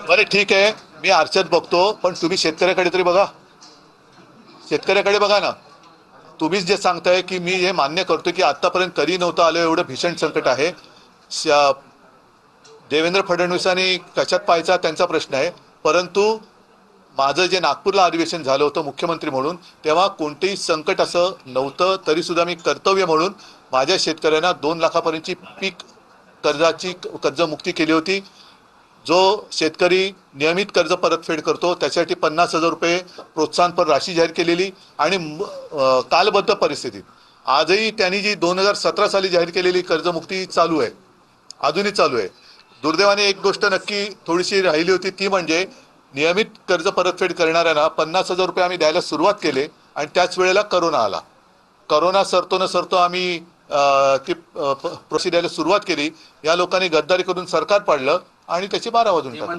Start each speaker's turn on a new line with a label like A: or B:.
A: बरं ठीक आहे, मी आरशात बघतो, पण तुम्ही शेतकऱ्याकडे तरी बघा. शेतकऱ्याकडे बघा ना. तुम्हीच जे सांगताय की मी हे मान्य करतो की आतापर्यंत कधी नव्हतं आलं एवढं भीषण संकट आहे. देवेंद्र फडणवीसांनी कशात पाहायचा त्यांचा प्रश्न आहे, परंतु माझं जे नागपूरला अधिवेशन झालं होतं मुख्यमंत्री म्हणून, तेव्हा कोणतेही संकट असं नव्हतं. तरी सुद्धा मी कर्तव्य म्हणून माझ्या शेतकऱ्यांना 2 लाखापर्यंतची पीक कर्जाची कर्जमुक्ती केली होती. जो शेतकरी नियमित कर्ज परतफेड करतो त्यासाठी 50,000 रुपये प्रोत्साहनपर राशी जाहीर केलेली. आणि कालबद्ध परिस्थितीत आजही त्यांनी जी 2017 साली जाहीर केलेली कर्जमुक्ती चालू आहे, अजूनही चालू आहे. दुर्दैवाने एक गोष्ट नक्की थोडीशी राहिली होती, ती म्हणजे नियमित कर्ज परतफेड करणाऱ्यांना 50,000 रुपये आम्ही द्यायला सुरुवात केले आणि त्याच वेळेला करोना आला. करोना सरतो न सरतो आम्ही ती प्रोसिजर द्यायला सुरुवात केली. या लोकांनी गद्दारी करून सरकार पाडलं आणि त्याची 12 वाजून टाकली.